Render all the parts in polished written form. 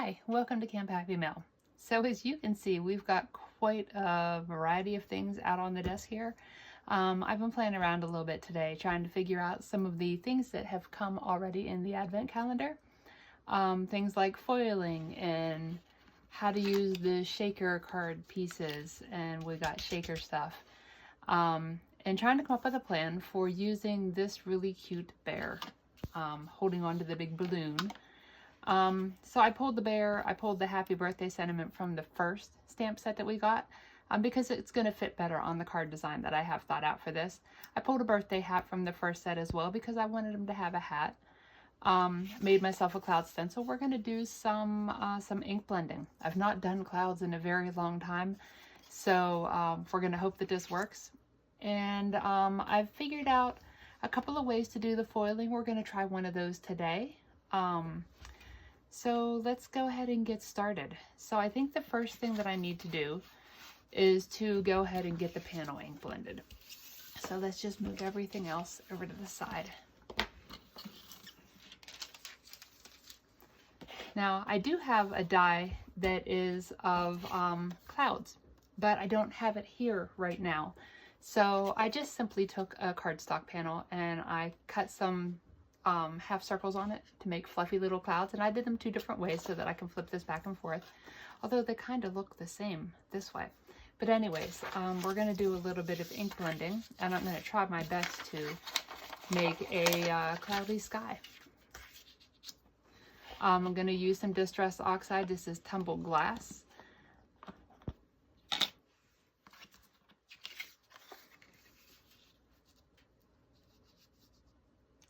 Hi, welcome to Camp Happy Mail. So as you can see, we've got quite a variety of things out on the desk here. I've been playing around a little bit today, trying to figure out some of the things that have come already in the advent calendar. Things like foiling and how to use the shaker card pieces, and we got shaker stuff. And trying to come up with a plan for using this really cute bear holding on to the big balloon. So I pulled the bear, I pulled the happy birthday sentiment from the first stamp set that we got, because it's going to fit better on the card design that I have thought out for this. I pulled a birthday hat from the first set as well because I wanted him to have a hat. Made myself a cloud stencil. We're going to do some ink blending. I've not done clouds in a very long time, so we're going to hope that this works. And I've figured out a couple of ways to do the foiling. We're going to try one of those today. So let's go ahead and get started. So I think the first thing that I need to do is to go ahead and get the panel ink blended. So let's just move everything else over to the side. Now I do have a die that is of clouds, but I don't have it here right now. So I just simply took a cardstock panel and I cut some half circles on it to make fluffy little clouds, and I did them two different ways so that I can flip this back and forth, although they kind of look the same this way. But anyways, we're going to do a little bit of ink blending, and I'm going to try my best to make a cloudy sky. I'm going to use some distress oxide. This is tumbled glass.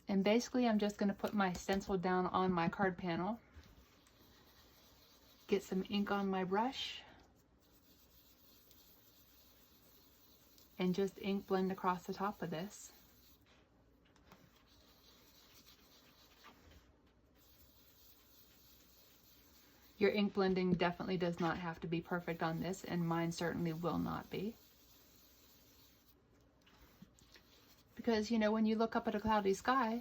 And basically I'm just going to put my stencil down on my card panel, get some ink on my brush, and just ink blend across the top of this. Your ink blending definitely does not have to be perfect on this, and mine certainly will not be. Because, you know, when you look up at a cloudy sky,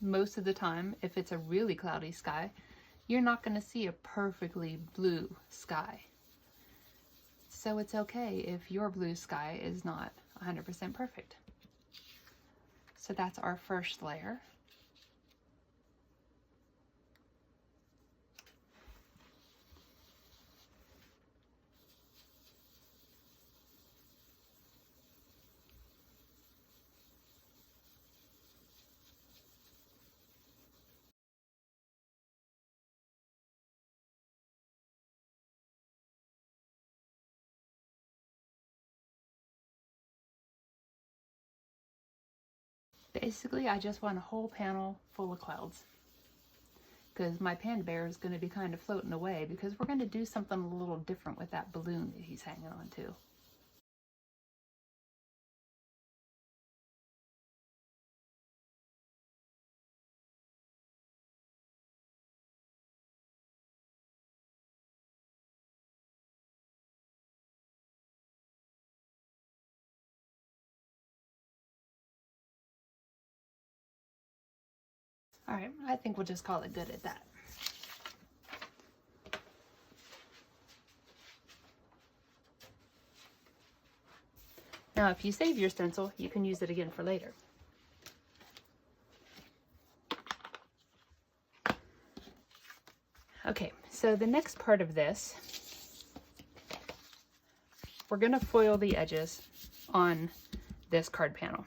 most of the time, if it's a really cloudy sky, you're not going to see a perfectly blue sky. So it's okay if your blue sky is not 100% perfect. So that's our first layer. Basically, I just want a whole panel full of clouds, because my panda bear is going to be kind of floating away, because we're going to do something a little different with that balloon that he's hanging on to. All right, I think we'll just call it good at that. Now, if you save your stencil, you can use it again for later. Okay, so the next part of this, we're going to foil the edges on this card panel.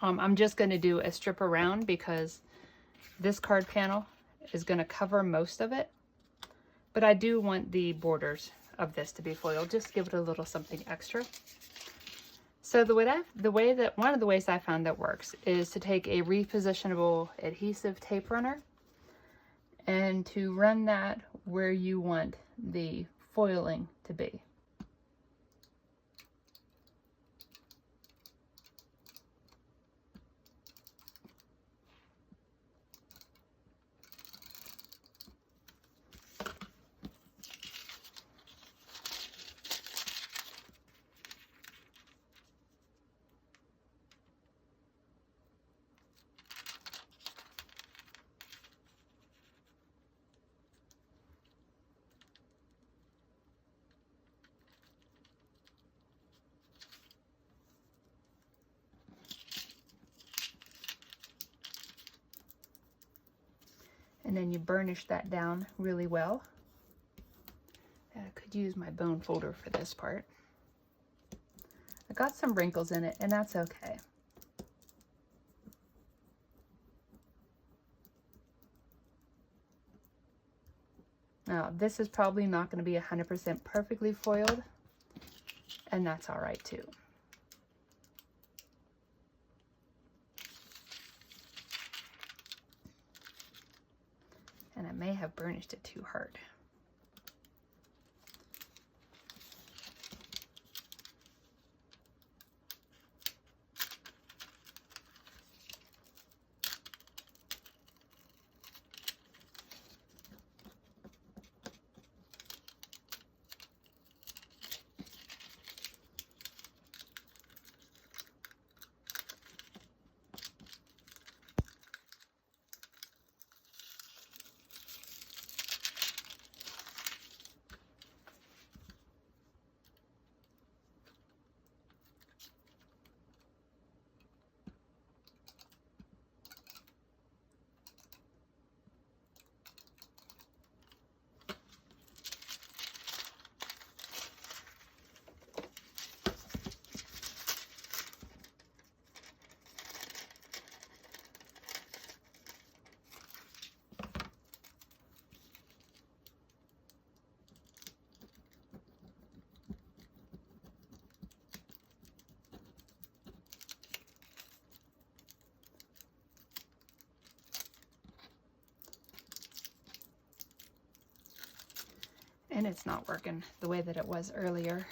I'm just going to do a strip around because this card panel is going to cover most of it, but I do want the borders of this to be foiled, just to give it a little something extra. So one of the ways I found that works is to take a repositionable adhesive tape runner and to run that where you want the foiling to be. and then you burnish that down really well. I could use my bone folder for this part. I got some wrinkles in it, and that's okay. Now, this is probably not going to be 100% perfectly foiled, and that's all right too. And I may have burnished it too hard. And it's not working the way that it was earlier.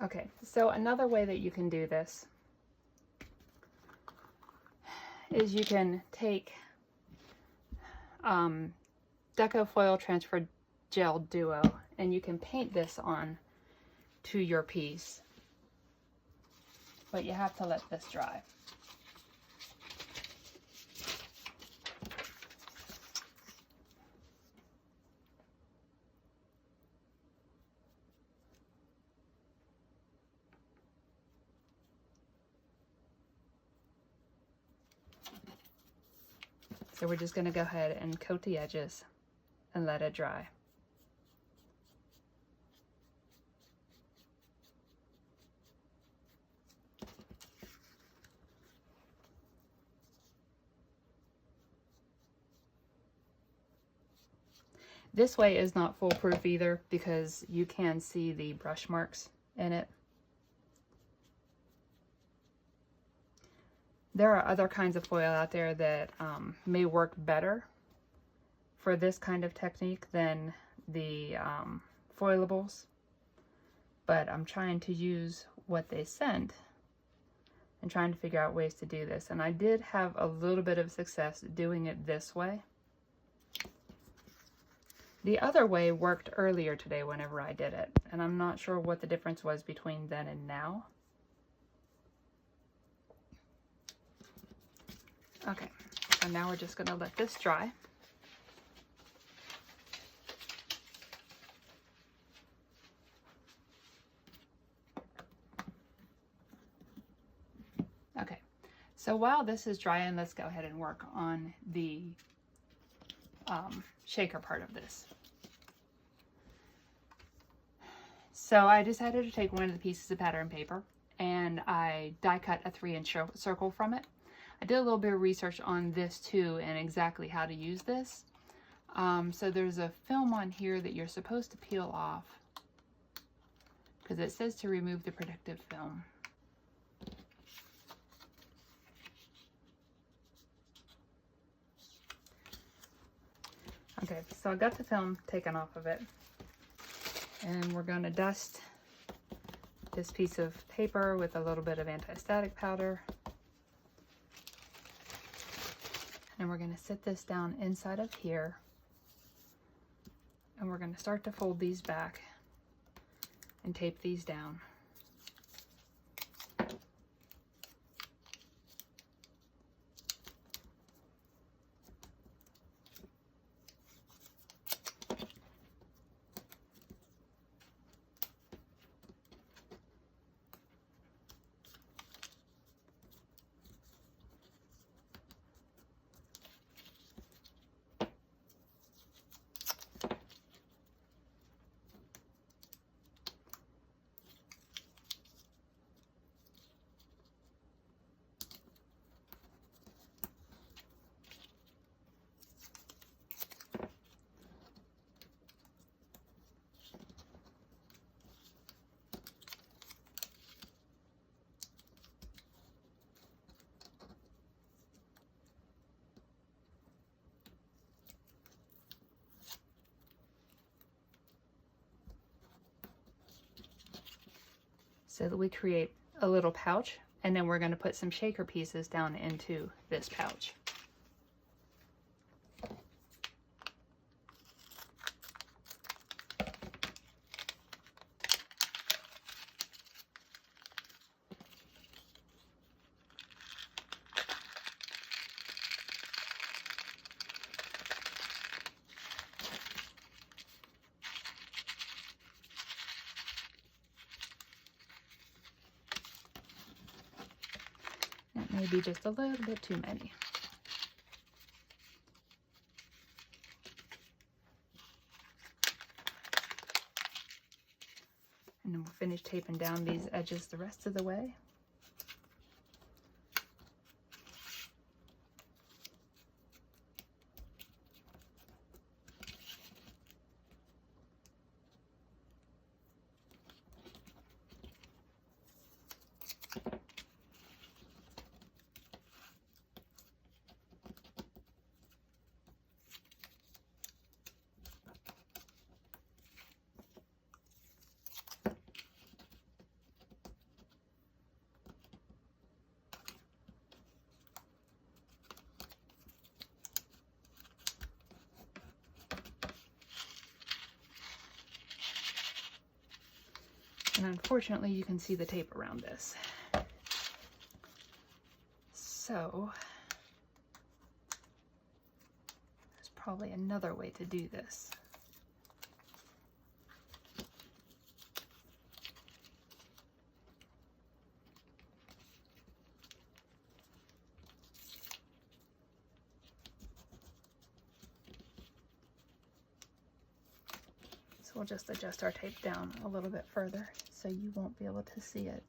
Okay, so another way that you can do this is you can take Deco Foil Transfer Gel Duo, and you can paint this on to your piece, but you have to let this dry. So we're just going to go ahead and coat the edges and let it dry. This way is not foolproof either, because you can see the brush marks in it. There are other kinds of foil out there that may work better for this kind of technique than the foilables, but I'm trying to use what they sent and trying to figure out ways to do this. And I did have a little bit of success doing it this way. The other way worked earlier today whenever I did it, and I'm not sure what the difference was between then and now. Okay, so now we're just going to let this dry. Okay, so while this is drying, let's go ahead and work on the shaker part of this. So I decided to take one of the pieces of pattern paper, and I die cut a 3-inch circle from it. I did a little bit of research on this too, and exactly how to use this. So there's a film on here that you're supposed to peel off, because it says to remove the protective film. Okay, so I got the film taken off of it, and we're going to dust this piece of paper with a little bit of anti-static powder. And we're going to sit this down inside of here, and we're going to start to fold these back and tape these down. so that we create a little pouch, and then we're going to put some shaker pieces down into this pouch. That may be just a little bit too many. And then we'll finish taping down these edges the rest of the way. And unfortunately, you can see the tape around this. So there's probably another way to do this. So we'll just adjust our tape down a little bit further so you won't be able to see it.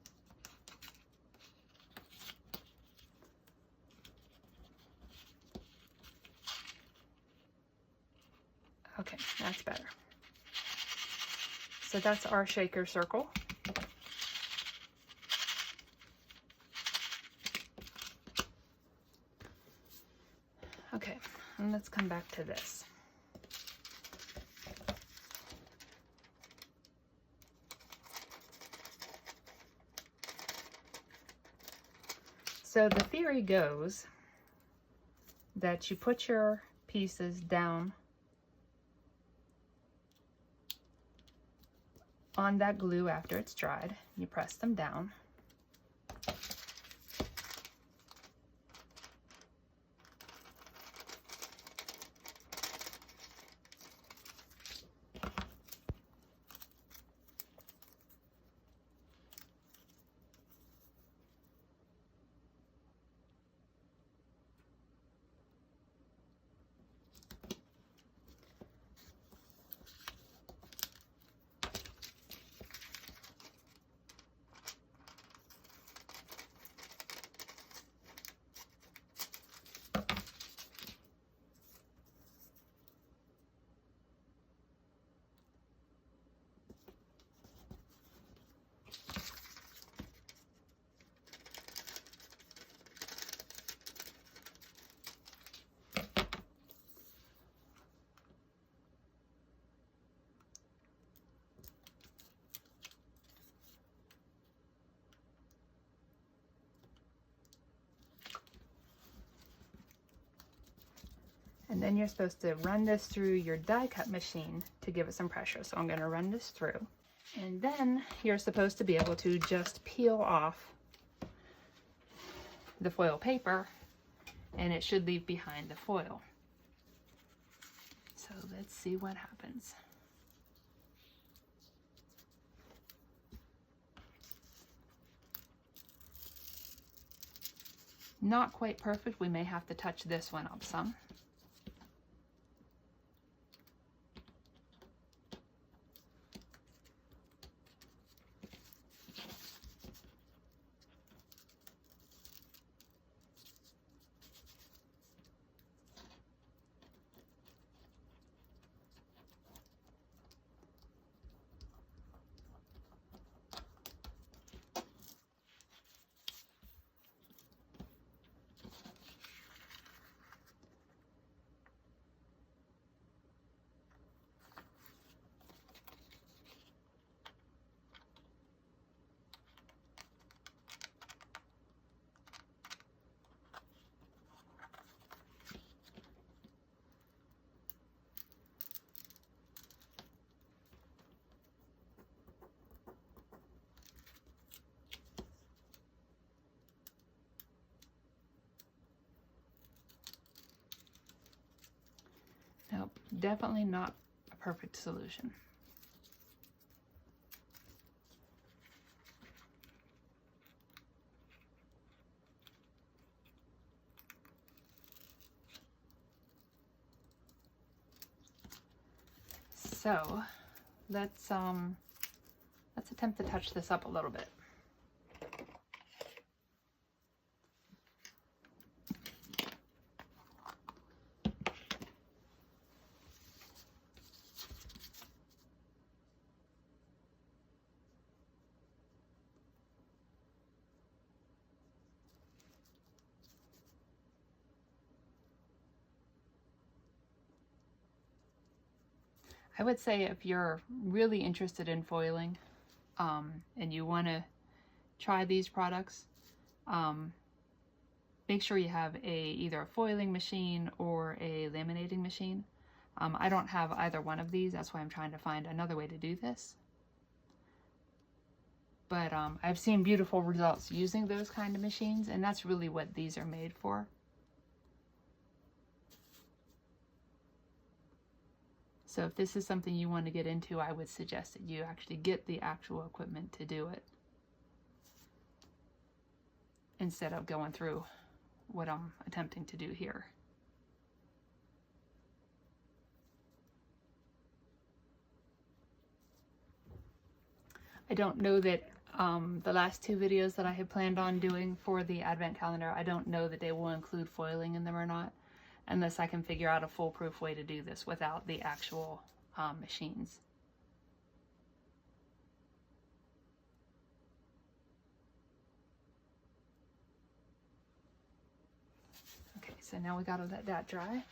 Okay, that's better. So that's our shaker circle. Okay, and let's come back to this. So the theory goes that you put your pieces down on that glue after it's dried. You press them down. And then you're supposed to run this through your die cut machine to give it some pressure. So I'm going to run this through. And then you're supposed to be able to just peel off the foil paper, and it should leave behind the foil. So let's see what happens. Not quite perfect. We may have to touch this one up some. definitely not a perfect solution. So let's attempt to touch this up a little bit. I would say if you're really interested in foiling and you want to try these products, make sure you have either a foiling machine or a laminating machine. I don't have either one of these, that's why I'm trying to find another way to do this. But I've seen beautiful results using those kind of machines, and that's really what these are made for. So if this is something you want to get into, I would suggest that you actually get the actual equipment to do it, instead of going through what I'm attempting to do here. I don't know that the last two videos that I had planned on doing for the advent calendar, I don't know that they will include foiling in them or not, unless I can figure out a foolproof way to do this without the actual machines. Okay, so now we gotta let that dry.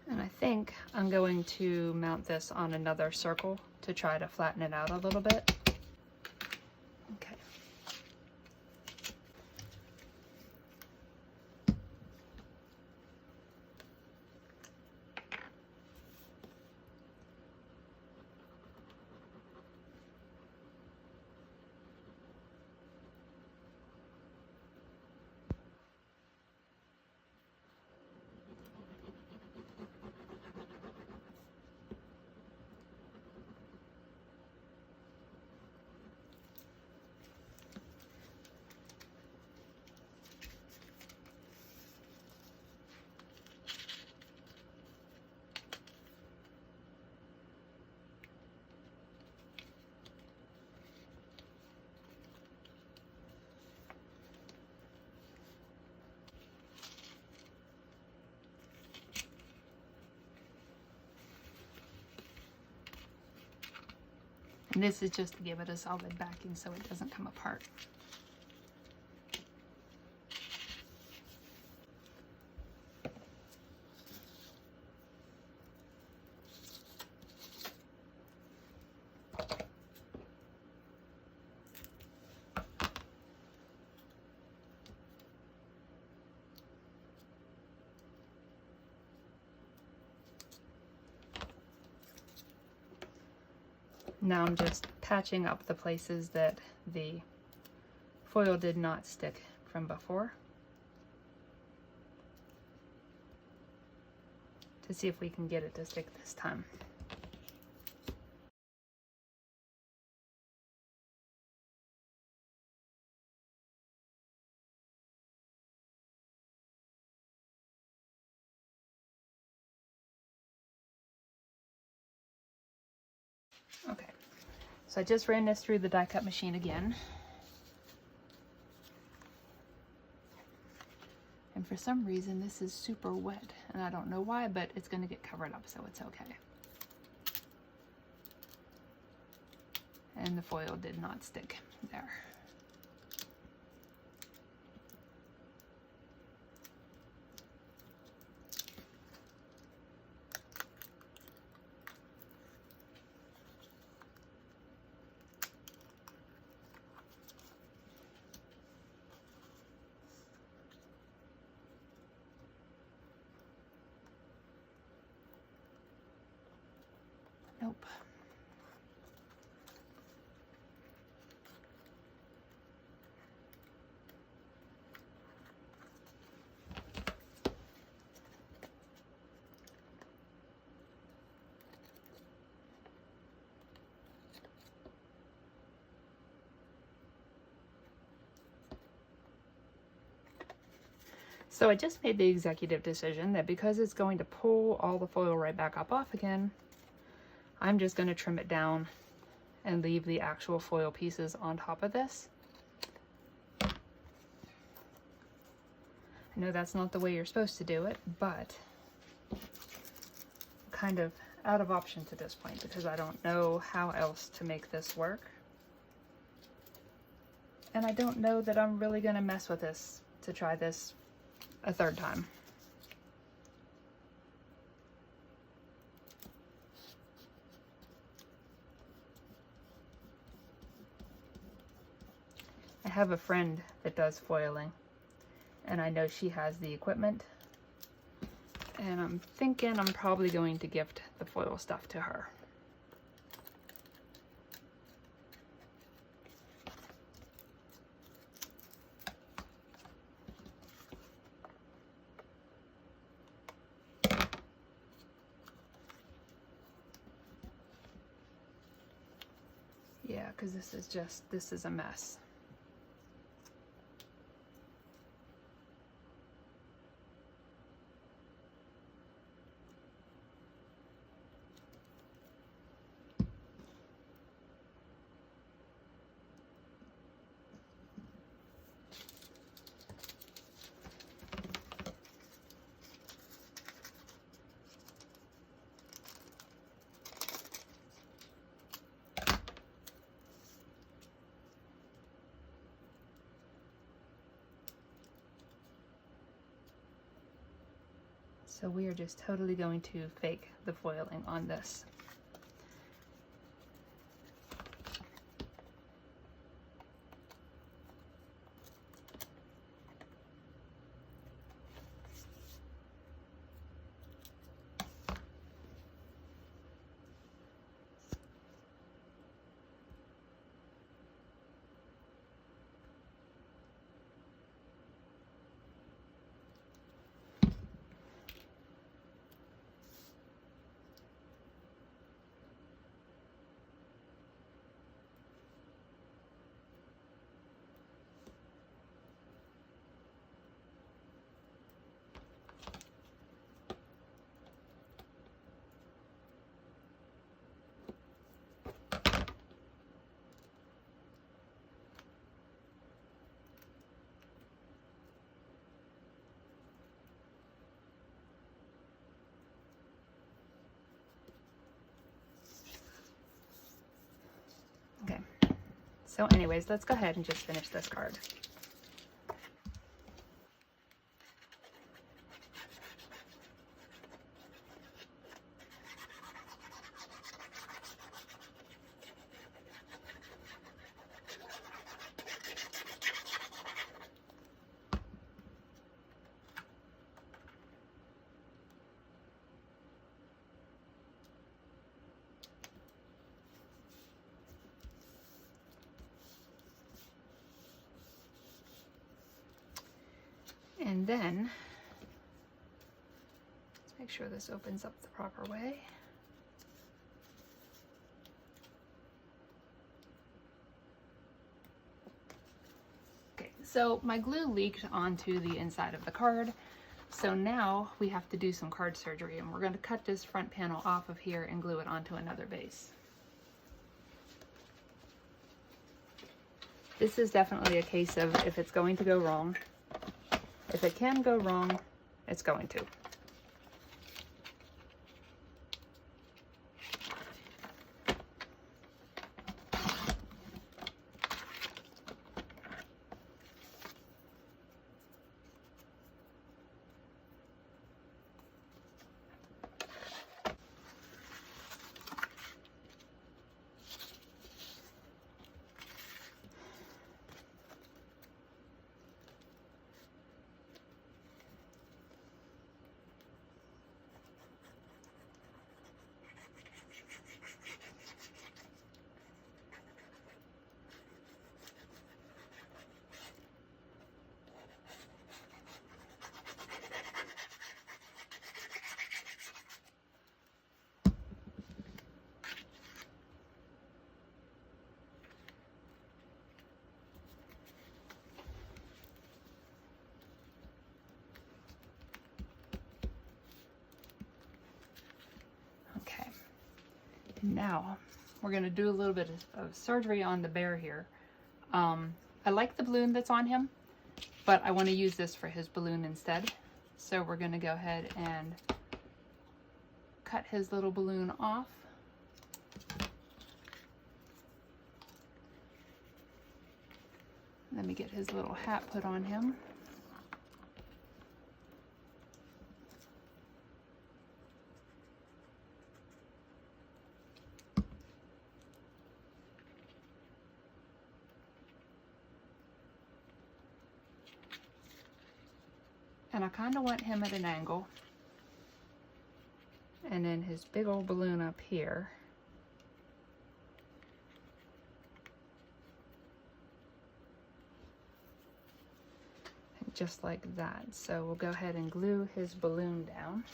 And I think I'm going to mount this on another circle to try to flatten it out a little bit. Okay. And this is just to give it a solid backing so it doesn't come apart. Now I'm just patching up the places that the foil did not stick from before, to see if we can get it to stick this time. Okay, so I just ran this through the die cut machine again. And for some reason this is super wet, and I don't know why, but it's going to get covered up, so it's okay. And the foil did not stick there. Nope. So I just made the executive decision that because it's going to pull all the foil right back up off again, I'm just going to trim it down and leave the actual foil pieces on top of this. I know that's not the way you're supposed to do it, but I'm kind of out of options at this point because I don't know how else to make this work. And I don't know that I'm really going to mess with this to try this a third time. I have a friend that does foiling, and I know she has the equipment, and I'm thinking I'm probably going to gift the foil stuff to her. Yeah, because this is a mess. So we are just totally going to fake the foiling on this. Okay, so anyways, let's go ahead and just finish this card. And then, let's make sure this opens up the proper way. Okay, so my glue leaked onto the inside of the card. So now we have to do some card surgery, and we're going to cut this front panel off of here and glue it onto another base. This is definitely a case of if it's going to go wrong. If it can go wrong, it's going to. Now, we're going to do a little bit of surgery on the bear here. I like the balloon that's on him, but I want to use this for his balloon instead. So we're going to go ahead and cut his little balloon off. Let me get his little hat put on him. And I kind of want him at an angle. And then his big old balloon up here. And just like that. So we'll go ahead and glue his balloon down.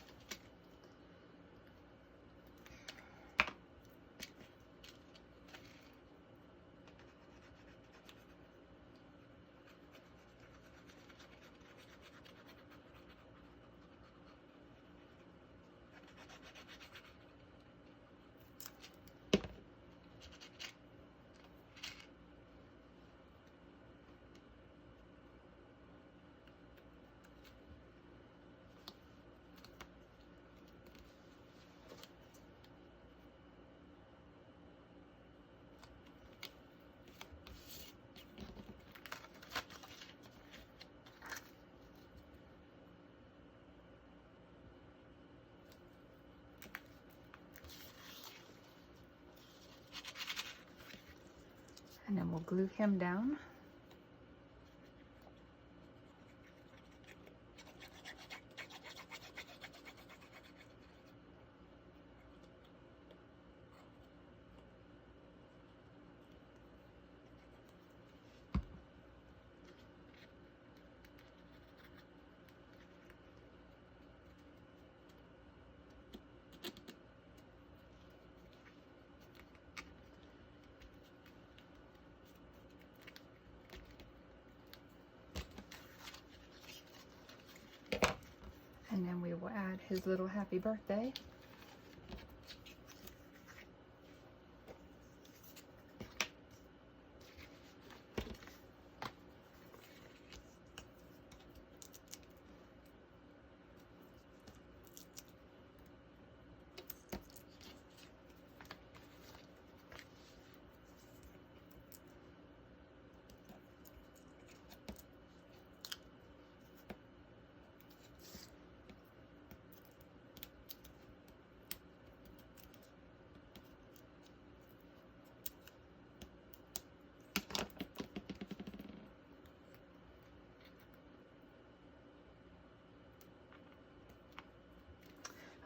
And then we'll glue him down. And then we will add his little happy birthday.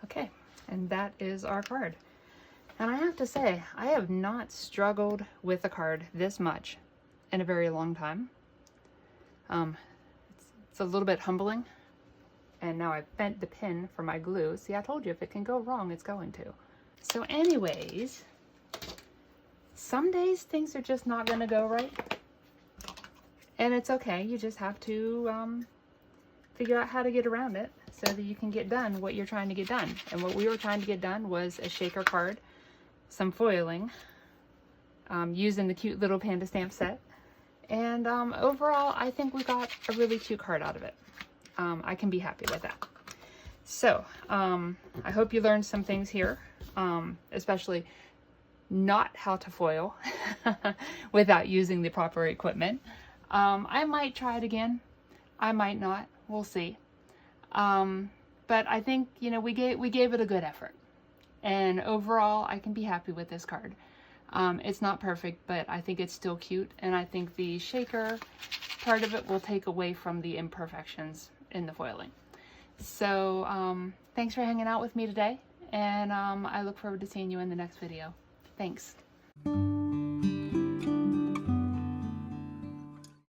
Okay, and that is our card. And I have to say, I have not struggled with a card this much in a very long time. It's a little bit humbling. And now I've bent the pin for my glue. See, I told you if it can go wrong, it's going to. So anyways, some days things are just not going to go right. And it's okay. You just have to figure out how to get around it so that you can get done what you're trying to get done. And what we were trying to get done was a shaker card, some foiling, using the cute little panda stamp set. And overall, I think we got a really cute card out of it. I can be happy with that. So, I hope you learned some things here, especially not how to foil without using the proper equipment. I might try it again. I might not. We'll see. But I think, you know, we gave it a good effort. And overall, I can be happy with this card. It's not perfect, but I think it's still cute. And I think the shaker part of it will take away from the imperfections in the foiling. So, thanks for hanging out with me today. And I look forward to seeing you in the next video. Thanks.